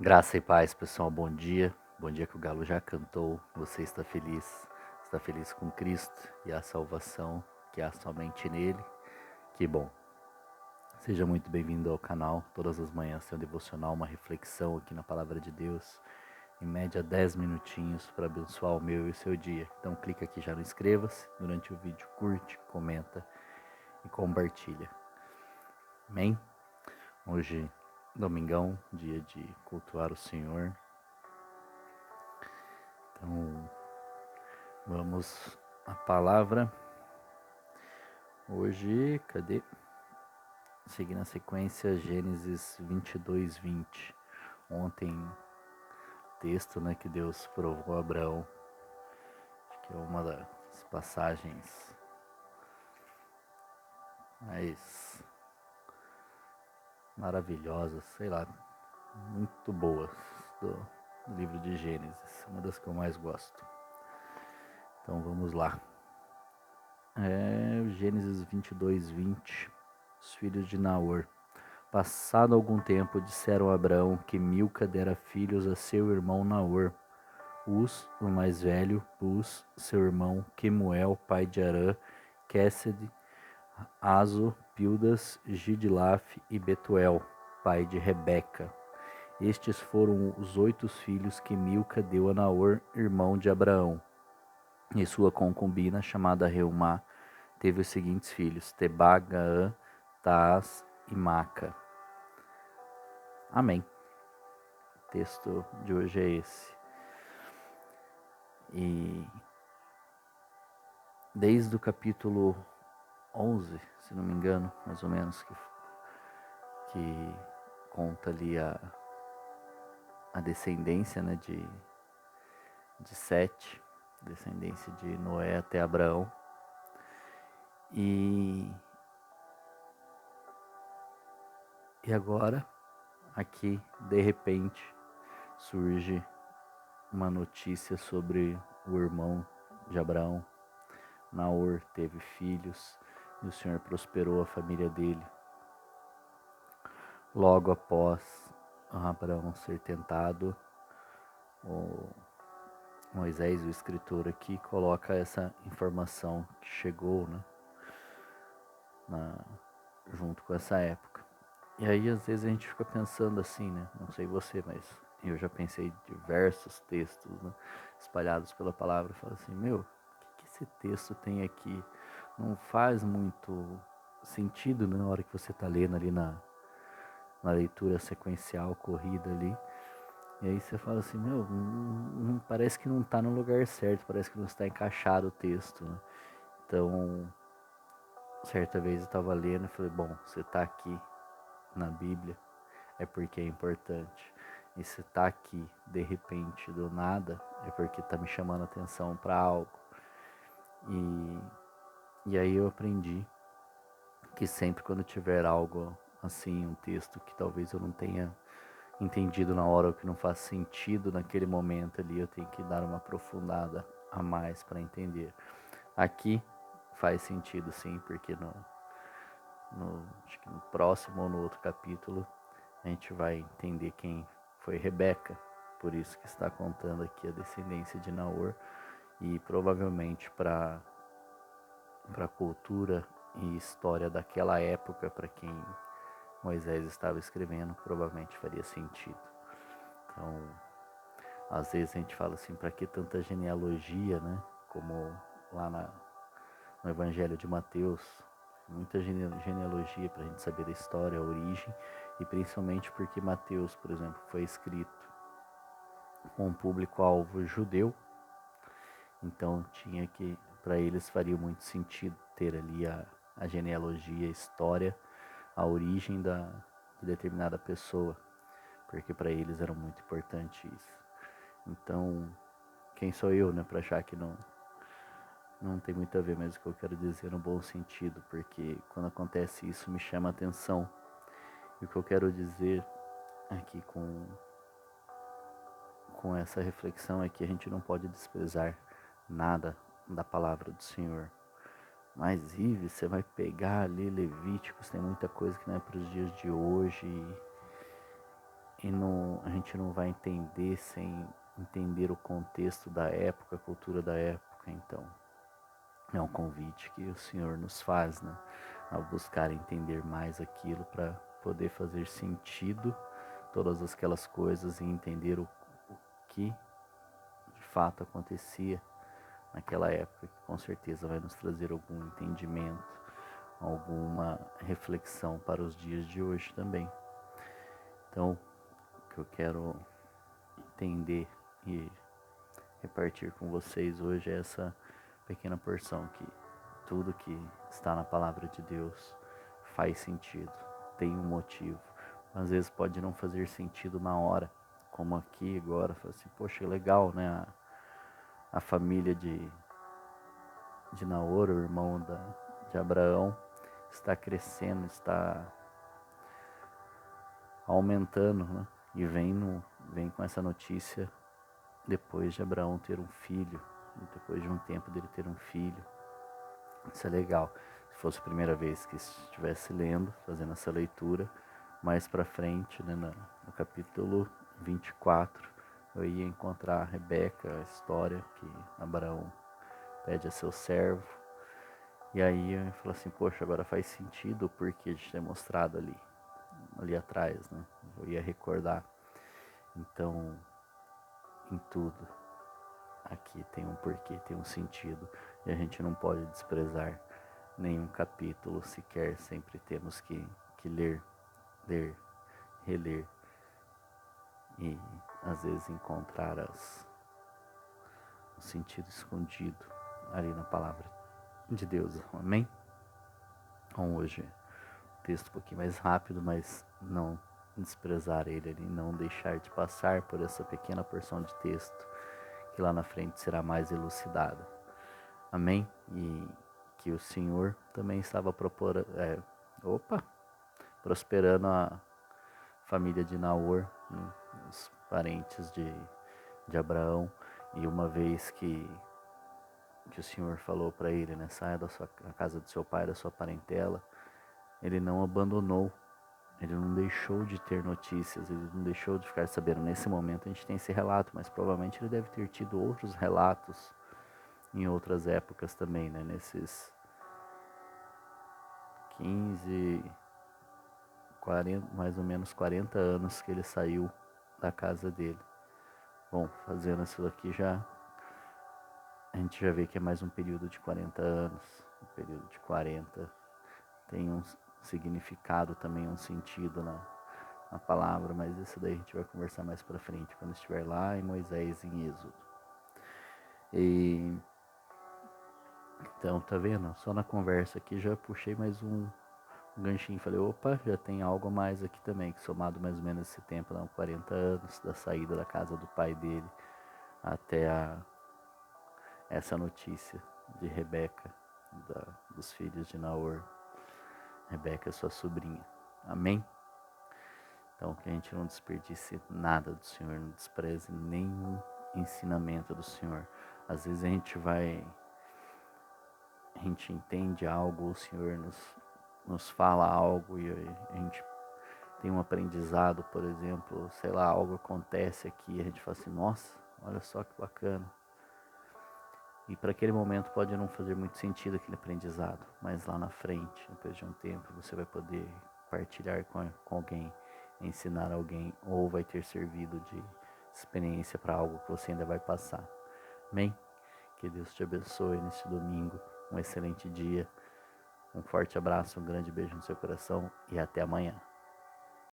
Graça e paz, pessoal. Bom dia. Bom dia que o galo já cantou. Você está feliz? Está feliz com Cristo e a salvação que há somente nele? Que bom. Seja muito bem-vindo ao canal. Todas as manhãs tem um devocional, uma reflexão aqui na Palavra de Deus. Em média 10 minutinhos para abençoar o meu e o seu dia. Então clica aqui já no inscreva-se. Durante o vídeo curte, comenta e compartilha. Amém? Hoje, domingão, dia de cultuar o Senhor. Então, vamos à palavra. Hoje, cadê? Seguindo a sequência, Gênesis 22, 20. Ontem, texto, né, que Deus provou a Abraão. Acho que é uma das passagens mais maravilhosas, sei lá, muito boas do livro de Gênesis. Uma das que eu mais gosto. Então, vamos lá. Gênesis 22, 20. Os filhos de Naor. Passado algum tempo, disseram a Abraão que Milca dera filhos a seu irmão Naor. Uz, o mais velho, Buz, seu irmão, Quemuel, pai de Arã, Quésed, Azo, Pildas, Gidlaf e Betuel, pai de Rebeca. Estes foram os 8 filhos que Milca deu a Naor, irmão de Abraão. E sua concubina, chamada Reumá, teve os seguintes filhos: Tebá, Gaã, Taás e Maca. Amém. O texto de hoje é esse. E desde o capítulo 11, se não me engano, mais ou menos, que conta ali a descendência, né, de Sete, descendência de Noé até Abraão. E agora, aqui, de repente, surge uma notícia sobre o irmão de Abraão. Naor teve filhos e o Senhor prosperou a família dele. Logo após Abraão ser tentado, o Moisés, o escritor aqui, coloca essa informação que chegou, né, junto com essa época. E aí às vezes a gente fica pensando assim, né? Não sei você, mas eu já pensei em diversos textos, né, espalhados pela palavra. Falo assim, meu, o que esse texto tem aqui? Não faz muito sentido, né, na hora que você está lendo ali na leitura sequencial, corrida ali. E aí você fala assim, meu, parece que não está no lugar certo, parece que não está encaixado o texto, né? Então, certa vez eu estava lendo e falei, bom, você está aqui na Bíblia é porque é importante. E se está aqui, de repente, do nada, é porque está me chamando a atenção para algo. E aí eu aprendi que sempre quando tiver algo assim, um texto que talvez eu não tenha entendido na hora ou que não faz sentido naquele momento ali, eu tenho que dar uma aprofundada a mais para entender. Aqui faz sentido sim, porque acho que no próximo ou no outro capítulo a gente vai entender quem foi Rebeca, por isso que está contando aqui a descendência de Naor, e provavelmente para a cultura e história daquela época, para quem Moisés estava escrevendo, provavelmente faria sentido. Então, às vezes a gente fala assim, para que tanta genealogia, né? Como lá no Evangelho de Mateus, muita genealogia para a gente saber a história, a origem, e principalmente porque Mateus, por exemplo, foi escrito com um público-alvo judeu, então tinha que, para eles faria muito sentido ter ali a genealogia, a história, a origem de determinada pessoa, porque para eles era muito importante isso. Então, quem sou eu, né, para achar que não tem muito a ver, mas o que eu quero dizer no bom sentido, porque quando acontece isso me chama a atenção. E o que eu quero dizer aqui com essa reflexão é que a gente não pode desprezar nada da palavra do Senhor. Mas, Ive, você vai pegar ali Levíticos, tem muita coisa que não é para os dias de hoje. E não, a gente não vai entender sem entender o contexto da época, a cultura da época. Então, é um convite que o Senhor nos faz, né? Ao buscar entender mais aquilo para poder fazer sentido todas aquelas coisas e entender o que de fato acontecia naquela época, que com certeza vai nos trazer algum entendimento, alguma reflexão para os dias de hoje também. Então, o que eu quero entender e repartir com vocês hoje é essa pequena porção que tudo que está na palavra de Deus faz sentido, tem um motivo. Às vezes pode não fazer sentido na hora, como aqui agora, fala assim, poxa, legal, né? A família de Naor, o irmão de Abraão, está crescendo, está aumentando, né? E vem com essa notícia depois de Abraão ter um filho, depois de um tempo dele ter um filho. Isso é legal. Se fosse a primeira vez que estivesse lendo, fazendo essa leitura, mais para frente, né, no capítulo 24, eu ia encontrar a Rebeca, a história que Abraão pede a seu servo. E aí eu falo assim, poxa, agora faz sentido o porquê de ter mostrado ali atrás, né? Eu ia recordar. Então, em tudo, aqui tem um porquê, tem um sentido. E a gente não pode desprezar nenhum capítulo sequer, sempre temos que ler, reler e às vezes encontrar o sentido escondido ali na palavra de Deus, amém? Então hoje o texto um pouquinho mais rápido, mas não desprezar ele, não deixar de passar por essa pequena porção de texto que lá na frente será mais elucidada, amém? E que o Senhor também estava prosperando a família de Naor, né, os parentes de Abraão, e uma vez que o Senhor falou para ele, né, saia da casa do seu pai, da sua parentela, ele não abandonou, ele não deixou de ter notícias, ele não deixou de ficar sabendo. Nesse momento a gente tem esse relato, mas provavelmente ele deve ter tido outros relatos em outras épocas também, né, nesses 15, 40, mais ou menos 40 anos que ele saiu da casa dele. Bom, fazendo isso aqui a gente já vê que é mais um período de 40 anos, um período de 40, tem um significado também, um sentido na palavra, mas isso daí a gente vai conversar mais pra frente, quando estiver lá em Moisés, em Êxodo. E então, tá vendo? Só na conversa aqui já puxei mais um ganchinho, falei, opa, já tem algo a mais aqui também, que somado mais ou menos esse tempo, 40 anos da saída da casa do pai dele até essa notícia de Rebeca, dos filhos de Naor. Rebeca é sua sobrinha. Amém? Então que a gente não desperdice nada do Senhor, não despreze nenhum ensinamento do Senhor. Às vezes a gente entende algo, o Senhor nos fala algo e a gente tem um aprendizado, por exemplo, sei lá, algo acontece aqui e a gente fala assim, nossa, olha só que bacana. E para aquele momento pode não fazer muito sentido aquele aprendizado, mas lá na frente, depois de um tempo, você vai poder partilhar com alguém, ensinar alguém, ou vai ter servido de experiência para algo que você ainda vai passar. Amém? Que Deus te abençoe neste domingo, um excelente dia, um forte abraço, um grande beijo no seu coração e até amanhã.